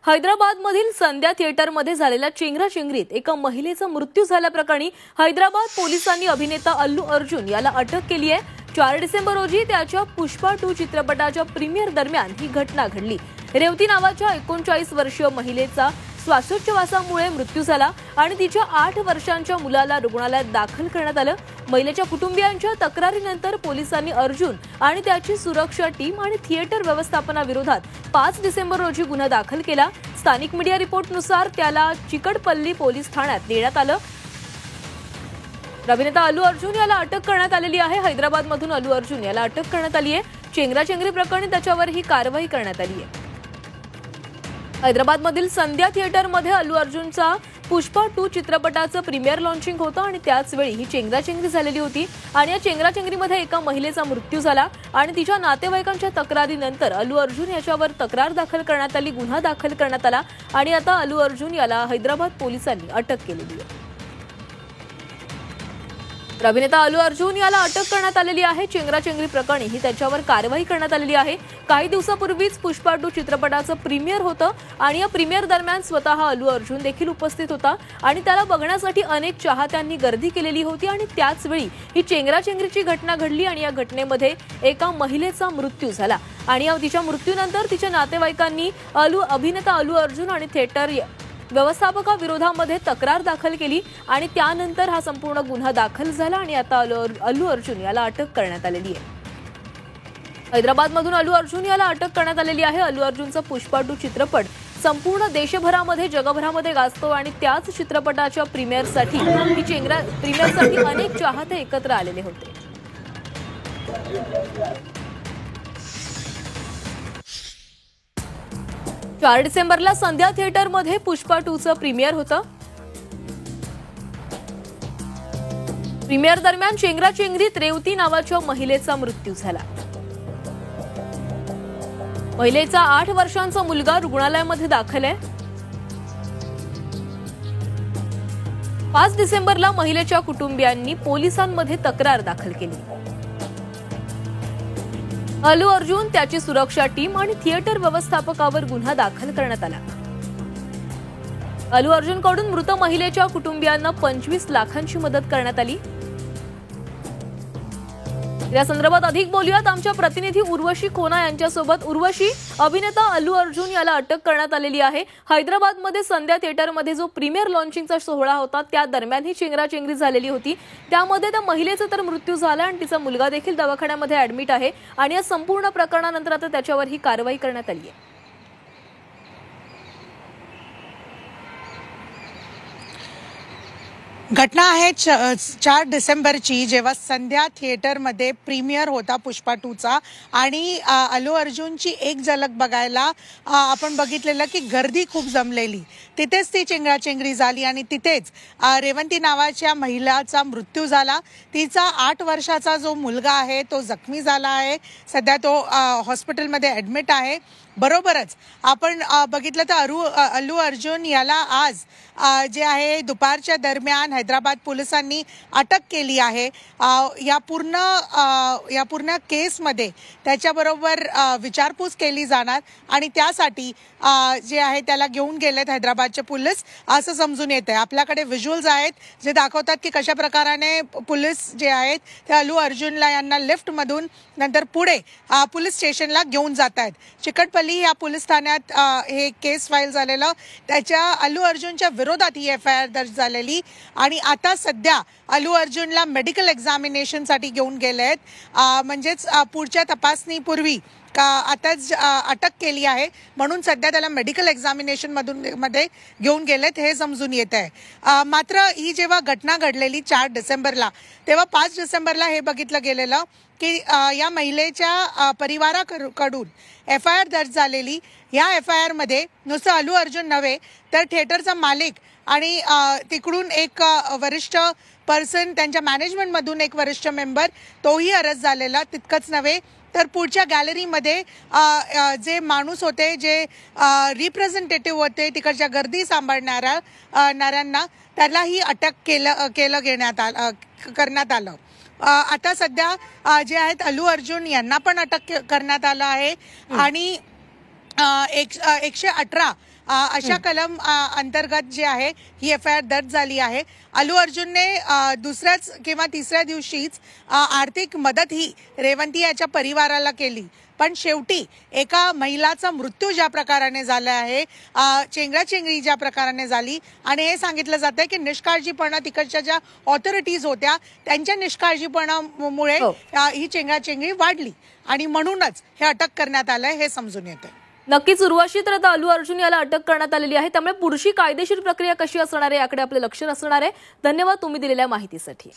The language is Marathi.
हैदराबादमधील संध्या थिएटरमध्ये झालेल्या चेंगराचेंगरीत एका महिलेचा मृत्यू झाल्याप्रकरणी हैदराबाद पोलिसांनी अभिनेता अल्लू अर्जुन याला अटक केली आहे। 4 डिसेंबर रोजी त्याच्या पुष्पा 2 चित्रपटाच्या प्रीमियर दरम्यान ही घटना घडली। रेवती नावाच्या 39 वर्षीय महिलेचा श्वासोच्छवासामुळे मृत्यू झाला आणि तिच्या 8 वर्षांच्या मुलाला रुग्णालयात दाखल करण्यात आलं। महिलेच्या कुटुंबियांच्या तक्रारीनंतर पोलिसांनी अर्जुन आणि त्याची सुरक्षा टीम आणि थिएटर व्यवस्थापनाविरोधात 5 डिसेंबर रोजी गुन्हा दाखल केला। स्थानिक मीडिया रिपोर्टनुसार त्याला चिकडपल्ली पोलीस ठाण्यात नेण्यात आलं। अभिनेता अल्लू अर्जुन याला अटक करण्यात आलेली आहे। हैदराबादमधून अल्लू अर्जुन याला अटक करण्यात आली आहे। चेंगराचेंगरी प्रकरणी त्याच्यावर ही कारवाई करण्यात आली आहे। हैदराबादमधील संध्या थिएटरमध्ये अल्लू अर्जुनचा पुष्पा 2 चित्रपटाचं प्रीमियर लॉन्चिंग होतं आणि त्याच वेळी ही चेंगराचेंगरी झालेली होती आणि या चेंगराचेंगरीमध्ये एका महिलेचा मृत्यू झाला आणि तिच्या नातेवाईकांच्या तक्रारीनंतर अल्लू अर्जुन याच्यावर तक्रार दाखल करण्यात आली, गुन्हा दाखल करण्यात आला आणि आता अल्लू अर्जुन याला हैदराबाद पोलिसांनी अटक केलेली आहे। अभिनेता अल्लू अर्जुन याला अटक करण्यात आलेली आहे। चेंगराचेंगरी प्रकरणी ही त्याच्यावर कारवाई करण्यात आलेली आहे। काही दिवसापूर्वीच पुष्पा 2 चित्रपटाचं प्रीमियर होतं आणि या प्रीमियर दरम्यान स्वतः अल्लू अर्जुन देखील उपस्थित होता आणि त्याला बघण्यासाठी अनेक चाहत्यांनी गर्दी केलेली होती आणि त्याच वेळी ही चेंगराचेंगरीची घटना घडली आणि या घटनेमध्ये एका महिलेचा मृत्यू झाला आणि तिच्या मृत्यूनंतर तिच्या नातेवाईकांनी अभिनेता अल्लू अर्जुन आणि थिएटर व्यवस्थापकाविरोधामध्ये तक्रार दाखल केली आणि त्यानंतर हा संपूर्ण गुन्हा दाखल झाला आणि आता अल्लू अर्जुन याला अटक करण्यात आलेली आहे। हैदराबादमधून अल्लू अर्जुन याला अटक करण्यात आलेली आहे। अल्लू अर्जुनचा पुष्पा 2 चित्रपट संपूर्ण देशभरामध्ये जगभरामध्ये गाजतो आणि त्याच चित्रपटाच्या प्रीमियरसाठी अनेक चाहते एकत्र आलेले होते। 4 डिसेंबरला संध्या थिएटरमध्ये पुष्पा 2चं प्रीमियर होतं। प्रीमियर दरम्यान चेंगराचेंगरीत रेवती नावाच्या महिलेचा मृत्यू झाला। महिलेचा 8 वर्षांचा मुलगा रुग्णालयामध्ये दाखल आहे। 5 डिसेंबरला महिलेच्या कुटुंबियांनी पोलिसांमध्ये तक्रार दाखल केली। अल्लू अर्जुन, त्याची सुरक्षा टीम आणि थिएटर व्यवस्थापकावर गुन्हा दाखल करण्यात आला। अल्लू अर्जुनकडून मृत महिलेच्या कुटुंबियांना 25 लाखांची मदत करण्यात आली। या संदर्भात अधिक बोलूयात आमच्या प्रतिनिधी उर्वशी कोना यांच्यासोबत। उर्वशी, अभिनेता अल्लू अर्जुन याला अटक करण्यात आलेली आहे। हैदराबादमध्ये संध्या थिएटरमध्ये जो प्रीमियर लॉन्चिंगचा सोहळा होता त्या दरम्यान ही चेंगराचेंगरी झालेली होती। त्यामध्ये त्या महिलेचा तर मृत्यू झाला आणि तिचा मुलगा देखील दवाखान्यामध्ये ऍडमिट आहे आणि या संपूर्ण प्रकरणानंतर आता त्याच्यावर ही कारवाई करण्यात आली आहे। घटना आहे 4 डिसेंबरची, जेव्हा संध्या थिएटरमध्ये प्रीमियर होता पुष्पा 2चा आणि अल्लू अर्जुनची एक झलक बघायला आपण बघितलेलं की गर्दी खूप जमलेली। तिथेच ती चेंगराचेंगरी झाली आणि तिथेच रेवंती नावाच्या महिलेचा मृत्यू झाला। तिचा 8 वर्षाचा जो मुलगा आहे तो जखमी झाला आहे। सध्या तो हॉस्पिटलमध्ये ॲडमिट आहे। बरोबरच आपण बघितलं तर अल्लू अर्जुन याला आज जे आहे दुपारच्या दरम्यान हैदराबाद पोलिसांनी अटक केली आहे। या पूर्ण केसमध्ये त्याच्याबरोबर विचारपूस केली जाणार आणि त्यासाठी जे आहे त्याला घेऊन गेलेत हैदराबादचे पोलीस असं समजून येत आहे। आपल्याकडे व्हिज्युअल्स आहेत जे दाखवतात की कशा प्रकाराने पोलीस जे आहेत ते अल्लू अर्जुनला यांना लिफ्टमधून नंतर पुढे पोलीस स्टेशनला घेऊन जात आहेत। चिकडपल्ली या पोलीस ठाण्यात हे केस फाईल झालेलं, त्याच्या अल्लू अर्जुनच्या विरोधात ही FIR दर्ज झालेली आणि आता सध्या अल्लू अर्जुनला मेडिकल एक्झामिनेशनसाठी घेऊन गेले आहेत। म्हणजेच पुढच्या तपासणीपूर्वी आताच अटक केली आहे म्हणून सध्या त्याला मेडिकल एक्झामिनेशन मध्ये घेऊन गेलेत हे समजून येत आहे। मात्र ही जेव्हा घटना घडलेली 4 डिसेंबरला, तेव्हा 5 डिसेंबरला हे बघितलं गेलेलं की या महिलेच्या परिवाराकडून FIR दर्ज झालेली। या FIR मध्ये नुसतं अल्लू अर्जुन नव्हे तर थिएटरचा मालिक आणि तिकडून एक वरिष्ठ पर्सन, त्यांच्या मॅनेजमेंटमधून एक वरिष्ठ मेंबर तोही अरेस्ट झालेला। तितकंच नव्हे तर पुढच्या गॅलरीमध्ये जे माणूस होते, जे रिप्रेझेंटेटिव्ह होते तिकडच्या गर्दी सांभाळणाऱ्यांना, त्यालाही अटक करण्यात आलं। आता सध्या जे आहेत अल्लू अर्जुन यांना पण अटक करण्यात आलं आहे आणि 118 अशा कलम अंतर्गत जे आहे ही FIR दर्ज झाली आहे. अल्लू अर्जुनने दुसऱ्याच किंवा तिसऱ्या दिवशीच आर्थिक मदत ही रेवंती याच्या परिवाराला केली. पण शेवटी एका महिलाचा मृत्यू ज्या प्रकाराने झाला आहे, चेंगराचेंगरी ज्या प्रकाराने झाली आणि हे सांगितलं जातंय की निष्काळजीपणा तिकडच्या ज्या ऑथॉरिटीज होत्या त्यांच्या निष्काळजीपणामुळे ही चेंगराचेंगरी वाढली आणि म्हणूनच हे अटक करण्यात आलंय हे समजून येतंय. नक्कीच उर्वशी, तर आता अल्लू अर्जुन याला अटक करण्यात आलेली आहे, त्यामुळे पुढची कायदेशीर प्रक्रिया कशी असणार आहे याकडे आपले लक्ष असणार आहे. धन्यवाद तुम्ही दिलेल्या माहितीसाठी.